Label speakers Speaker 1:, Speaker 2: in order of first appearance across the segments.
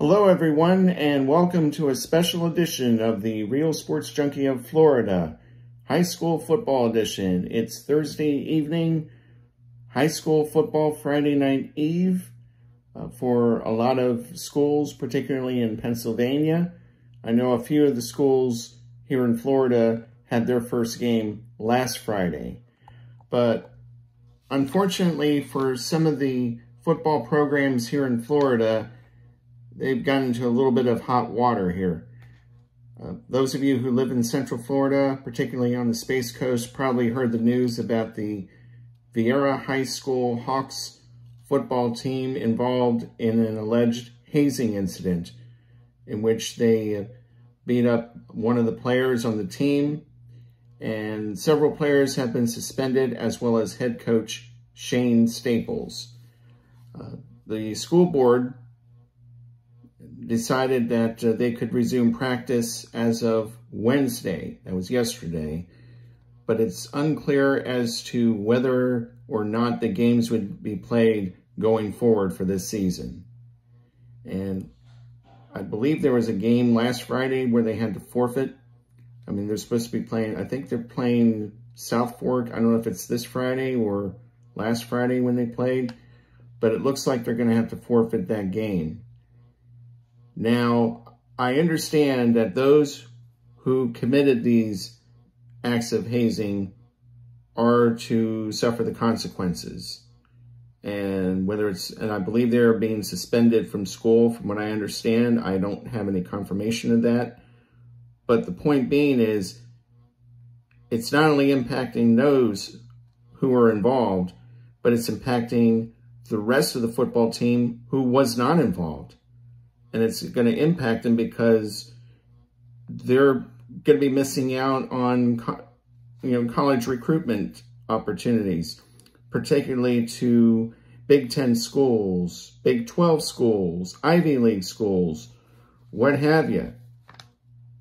Speaker 1: Hello everyone, and welcome to a special edition of the Real Sports Junkie of Florida, High School Football Edition. It's Thursday evening, High School Football Friday Night Eve for a lot of schools, particularly in Pennsylvania. I know a few of the schools here in Florida had their first game last Friday, but unfortunately for some of the football programs here in Florida, they've gotten into a little bit of hot water here. Those of you who live in Central Florida, particularly on the Space Coast, probably heard the news about the Vieira High School Hawks football team involved in an alleged hazing incident in which they beat up one of the players on the team, and several players have been suspended, as well as head coach Shane Staples. The school board decided that they could resume practice as of Wednesday. That was yesterday. But it's unclear as to whether or not the games would be played going forward for this season. And I believe there was a game last Friday where they had to forfeit. I mean, they're supposed to be playing, I think they're playing South Fork. I don't know if it's this Friday or last Friday when they played, but it looks like they're going to have to forfeit that game. Now, I understand that those who committed these acts of hazing are to suffer the consequences. And I believe they're being suspended from school, from what I understand. I don't have any confirmation of that. But the point being is, it's not only impacting those who are involved, but it's impacting the rest of the football team who was not involved. And it's going to impact them because they're going to be missing out on, college recruitment opportunities, particularly to Big Ten schools, Big 12 schools, Ivy League schools, what have you.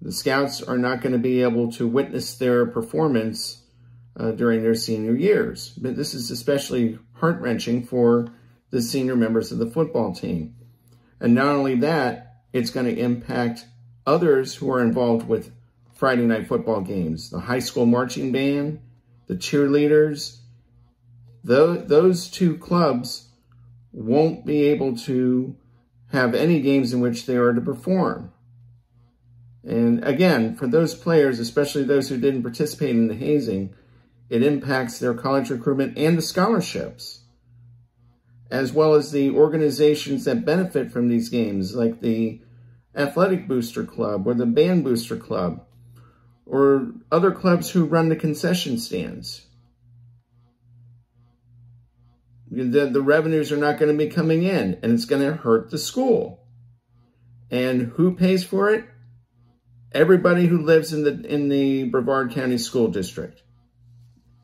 Speaker 1: The scouts are not going to be able to witness their performance during their senior years. But this is especially heart-wrenching for the senior members of the football team. And not only that, it's going to impact others who are involved with Friday night football games. The high school marching band, the cheerleaders. Those two clubs won't be able to have any games in which they are to perform. And again, for those players, especially those who didn't participate in the hazing, it impacts their college recruitment and the scholarships, as well as the organizations that benefit from these games, like the Athletic Booster Club or the Band Booster Club, or other clubs who run the concession stands. The revenues are not going to be coming in, and it's going to hurt the school. And who pays for it? Everybody who lives in the Brevard County School District.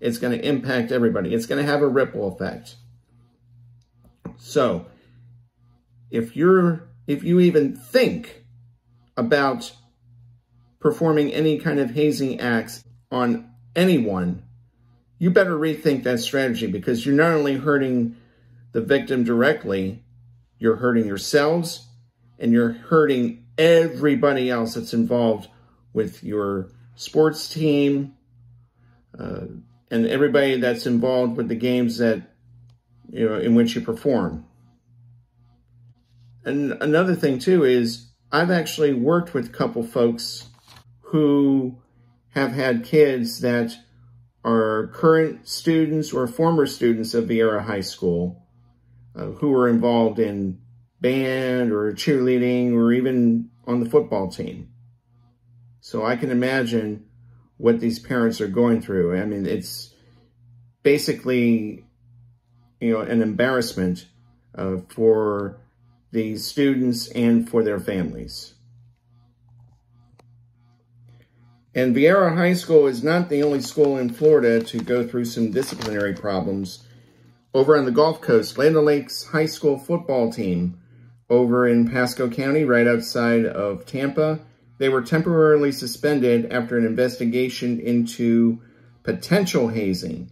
Speaker 1: It's going to impact everybody. It's going to have a ripple effect. So, if you even think about performing any kind of hazing acts on anyone, you better rethink that strategy, because you're not only hurting the victim directly, you're hurting yourselves, and you're hurting everybody else that's involved with your sports team, and everybody that's involved with the games that in which you perform. And another thing too is, I've actually worked with a couple folks who have had kids that are current students or former students of Vieira High School who are involved in band or cheerleading or even on the football team. So I can imagine what these parents are going through. I mean, it's basically an embarrassment for the students and for their families. And Vieira High School is not the only school in Florida to go through some disciplinary problems. Over on the Gulf Coast, Land O'Lakes High School football team over in Pasco County, right outside of Tampa, they were temporarily suspended after an investigation into potential hazing.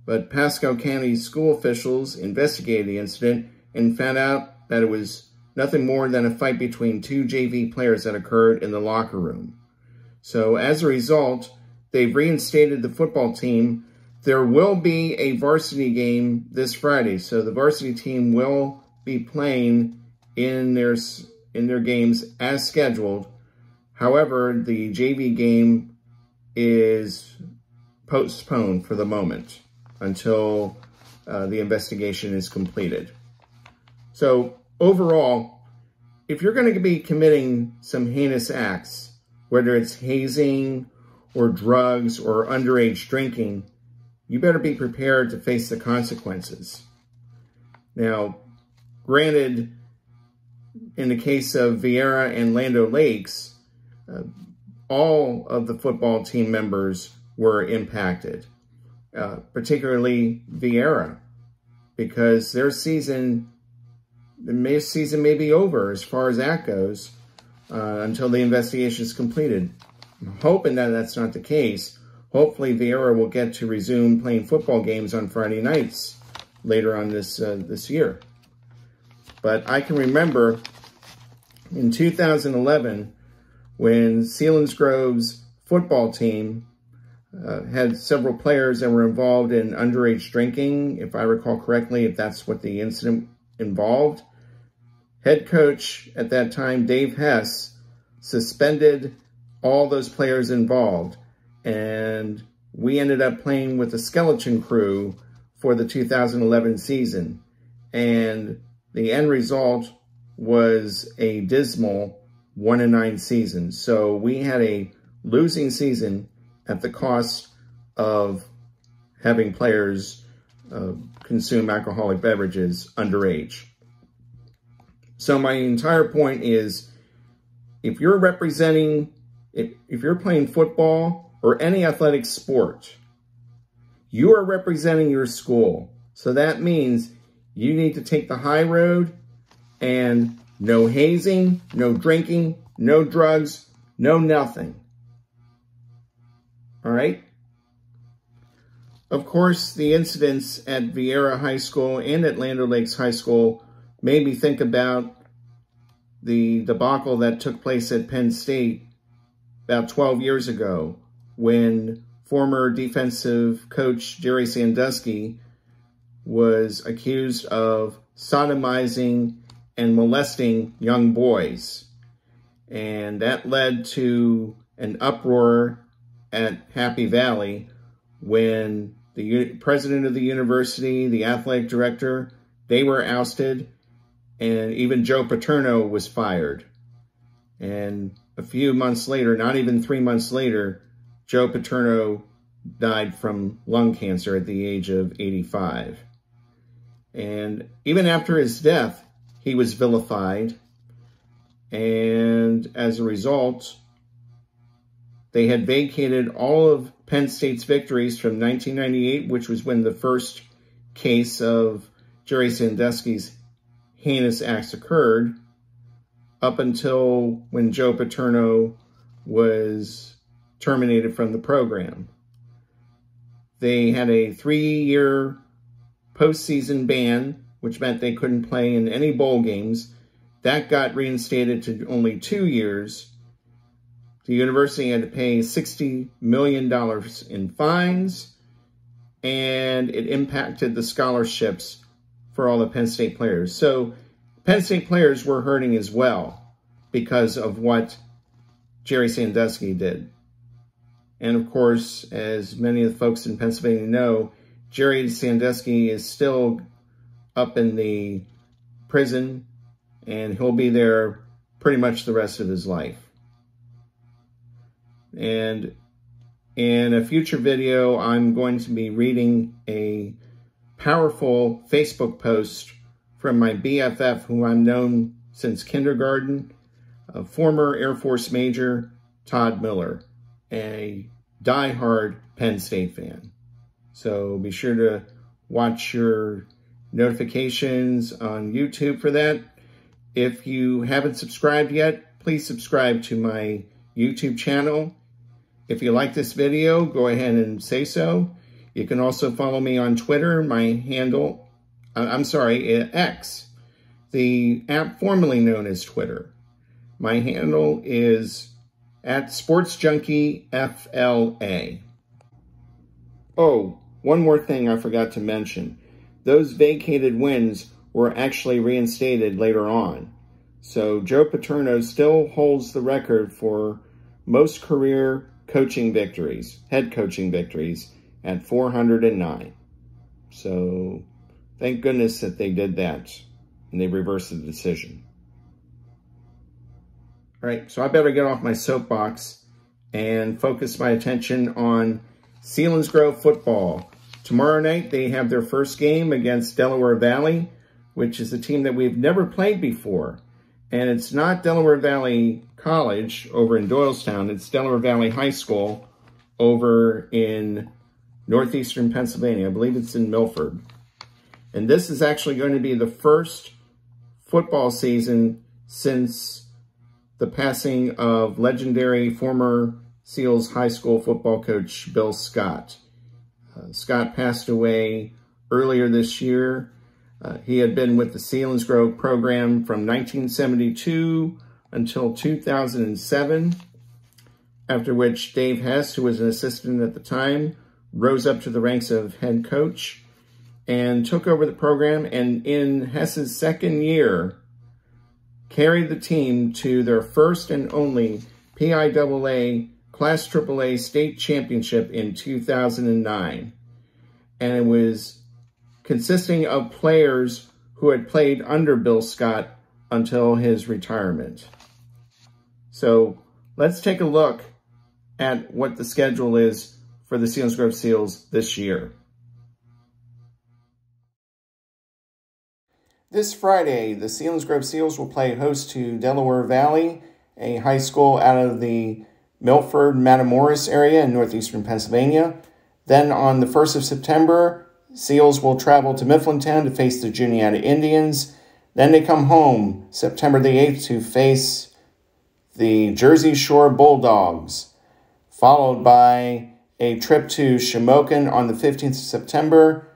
Speaker 1: But Pasco County school officials investigated the incident and found out that it was nothing more than a fight between two JV players that occurred in the locker room. So as a result, they've reinstated the football team. There will be a varsity game this Friday. So the varsity team will be playing in their games as scheduled. However, the JV game is postponed for the moment until the investigation is completed. So overall, if you're going to be committing some heinous acts, whether it's hazing or drugs or underage drinking, you better be prepared to face the consequences. Now, granted, in the case of Vieira and Land O'Lakes, all of the football team members were impacted, particularly Vieira, because their season may be over as far as that goes until the investigation is completed. I'm hoping that that's not the case. Hopefully Vieira will get to resume playing football games on Friday nights later on this year. But I can remember in 2011 when Selinsgrove's football team had several players that were involved in underage drinking, if I recall correctly, if that's what the incident involved. Head coach at that time, Dave Hess, suspended all those players involved, and we ended up playing with the skeleton crew for the 2011 season, and the end result was a dismal 1-9 season. So we had a losing season at the cost of having players consume alcoholic beverages underage. So my entire point is, if you're representing, if you're playing football or any athletic sport, you are representing your school. So that means you need to take the high road, and no hazing, no drinking, no drugs, no nothing. All right? Of course, the incidents at Vieira High School and at Land O'Lakes High School made me think about the debacle that took place at Penn State about 12 years ago when former defensive coach Jerry Sandusky was accused of sodomizing and molesting young boys. And that led to an uproar at Happy Valley when the president of the university, the athletic director, they were ousted, and even Joe Paterno was fired. And a few months later, not even 3 months later, Joe Paterno died from lung cancer at the age of 85. And even after his death, he was vilified. And as a result, they had vacated all of Penn State's victories from 1998, which was when the first case of Jerry Sandusky's heinous acts occurred, up until when Joe Paterno was terminated from the program. They had a 3-year postseason ban, which meant they couldn't play in any bowl games. That got reinstated to only 2 years. The university had to pay $60 million in fines, and it impacted the scholarships for all the Penn State players. So Penn State players were hurting as well because of what Jerry Sandusky did. And of course, as many of the folks in Pennsylvania know, Jerry Sandusky is still up in the prison, and he'll be there pretty much the rest of his life. And in a future video, I'm going to be reading a powerful Facebook post from my BFF, who I've known since kindergarten, a former Air Force Major, Todd Miller, a diehard Penn State fan. So be sure to watch your notifications on YouTube for that. If you haven't subscribed yet, please subscribe to my YouTube channel. If you like this video, go ahead and say so. You can also follow me on Twitter. My handle, X. the app formerly known as Twitter. My handle is @SportsJunkieFLA. Oh, one more thing I forgot to mention. Those vacated wins were actually reinstated later on. So Joe Paterno still holds the record for most career coaching victories, head coaching victories, at 409. So thank goodness that they did that and they reversed the decision. All right, so I better get off my soapbox and focus my attention on Selinsgrove football. Tomorrow night, they have their first game against Delaware Valley, which is a team that we've never played before. And it's not Delaware Valley College over in Doylestown. It's Delaware Valley High School over in northeastern Pennsylvania. I believe it's in Milford. And this is actually going to be the first football season since the passing of legendary former Seals High School football coach Bill Scott. Scott passed away earlier this year. He had been with the Selinsgrove program from 1972 until 2007, after which Dave Hess, who was an assistant at the time, rose up to the ranks of head coach and took over the program, and in Hess's second year, carried the team to their first and only PIAA Class AAA state championship in 2009. And it was consisting of players who had played under Bill Scott until his retirement. So let's take a look at what the schedule is for the Selinsgrove Seals this year. This Friday, the Selinsgrove Seals will play host to Delaware Valley, a high school out of the Milford, Matamoros area in northeastern Pennsylvania. Then on the 1st of September, Seals will travel to Mifflintown to face the Juniata Indians. Then they come home September the 8th to face the Jersey Shore Bulldogs, followed by a trip to Shamokin on the 15th of September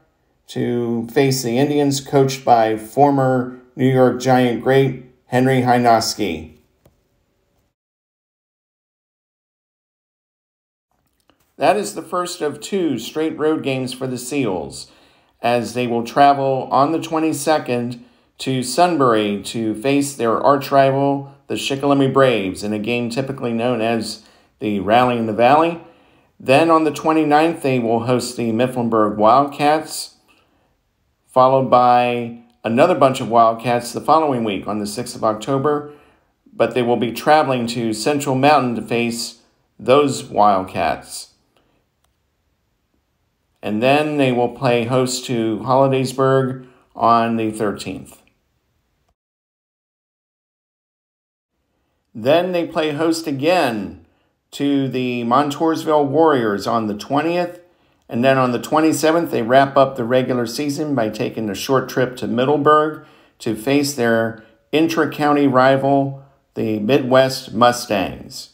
Speaker 1: to face the Indians coached by former New York Giant great Henry Hynoski. That is the first of 2 straight road games for the Seals, as they will travel on the 22nd to Sunbury to face their arch rival, the Shikellamy Braves, in a game typically known as the Rally in the Valley. Then on the 29th, they will host the Mifflinburg Wildcats, followed by another bunch of Wildcats the following week on the 6th of October, but they will be traveling to Central Mountain to face those Wildcats. And then they will play host to Hollidaysburg on the 13th. Then they play host again to the Montoursville Warriors on the 20th. And then on the 27th, they wrap up the regular season by taking a short trip to Middleburg to face their intra-county rival, the Midwest Mustangs.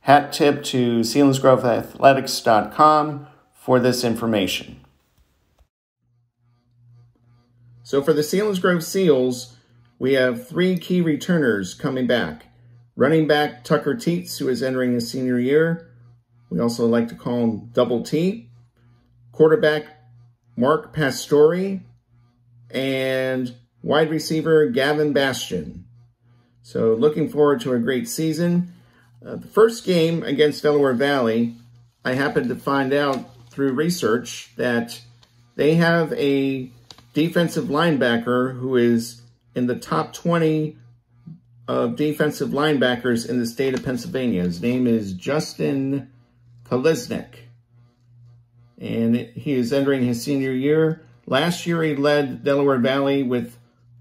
Speaker 1: Hat tip to SelinsgroveAthletics.com for this information. So for the Selinsgrove Seals, we have 3 key returners coming back. Running back Tucker Teets, who is entering his senior year. We also like to call him Double T. Quarterback Mark Pastore, and wide receiver Gavin Bastian. So looking forward to a great season. The first game against Delaware Valley, I happened to find out through research that they have a defensive linebacker who is in the top 20 of defensive linebackers in the state of Pennsylvania. His name is Justin Kalisnik, and he is entering his senior year. Last year, he led Delaware Valley with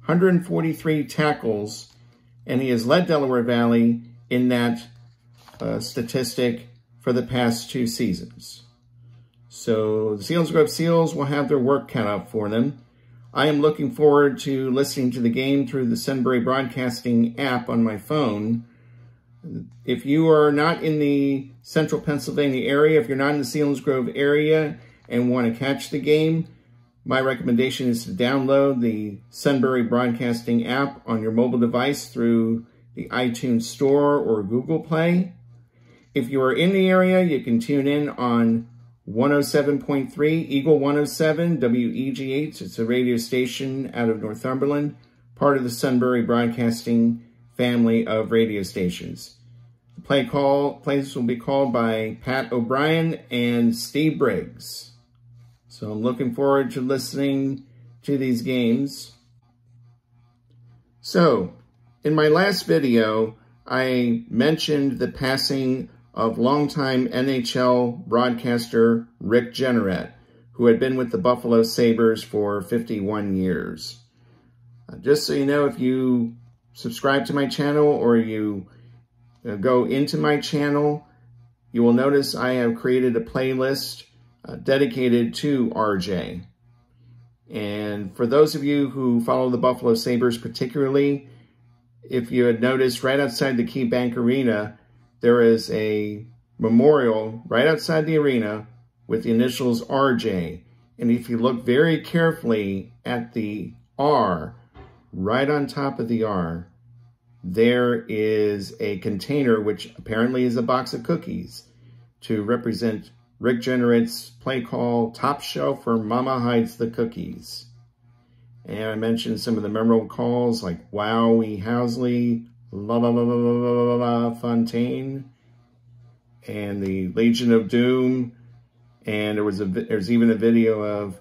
Speaker 1: 143 tackles, and he has led Delaware Valley in that statistic for the past 2 seasons. So the Selinsgrove Seals will have their work cut out for them. I am looking forward to listening to the game through the Sunbury Broadcasting app on my phone. If you are not in the central Pennsylvania area, if you're not in the Selinsgrove area and want to catch the game, my recommendation is to download the Sunbury Broadcasting app on your mobile device through the iTunes Store or Google Play. If you are in the area, you can tune in on 107.3, Eagle 107, WEGH. It's a radio station out of Northumberland, part of the Sunbury Broadcasting family of radio stations. The plays will be called by Pat O'Brien and Steve Briggs. So I'm looking forward to listening to these games. So, in my last video, I mentioned the passing of longtime NHL broadcaster Rick Jeanneret, who had been with the Buffalo Sabres for 51 years. Just so you know, if you subscribe to my channel or you go into my channel, you will notice I have created a playlist dedicated to RJ. And for those of you who follow the Buffalo Sabres particularly, if you had noticed right outside the Key Bank Arena, there is a memorial right outside the arena with the initials RJ. And if you look very carefully at the R, right on top of the R, there is a container which apparently is a box of cookies to represent Rick Jeanneret's play call, Top Shelf or Mama Hides the Cookies. And I mentioned some of the memorable calls like Wowie Housley, La La La La La La La Fontaine, and the Legion of Doom. And there's even a video of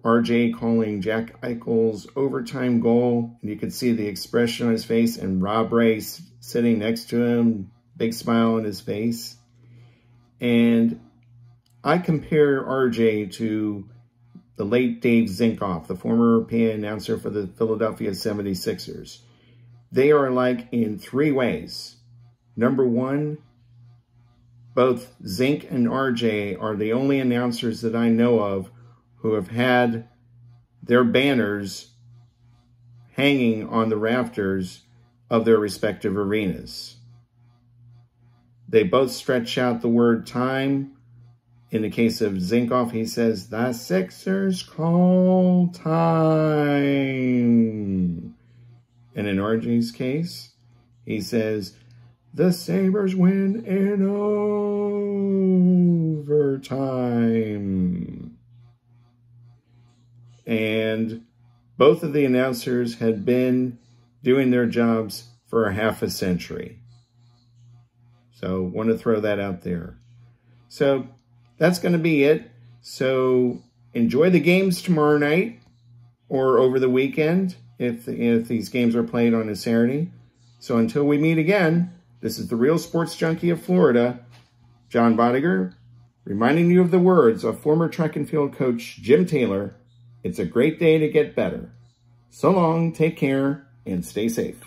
Speaker 1: RJ calling Jack Eichel's overtime goal, and you could see the expression on his face, and Rob Ray sitting next to him, big smile on his face. And I compare RJ to the late Dave Zinkoff, the former PA announcer for the Philadelphia 76ers. They are alike in three ways. Number one, both Zink and RJ are the only announcers that I know of who have had their banners hanging on the rafters of their respective arenas. They both stretch out the word time. In the case of Zinkoff, he says, "The Sixers call time." And in RJ's case, he says, "The Sabres win in overtime." And both of the announcers had been doing their jobs for a half a century. So want to throw that out there. So that's going to be it. So enjoy the games tomorrow night or over the weekend if these games are played on a Saturday. So until we meet again, this is the Real Sports Junkie of Florida, John Bodiger, reminding you of the words of former track and field coach Jim Taylor. It's a great day to get better. So long, take care, and stay safe.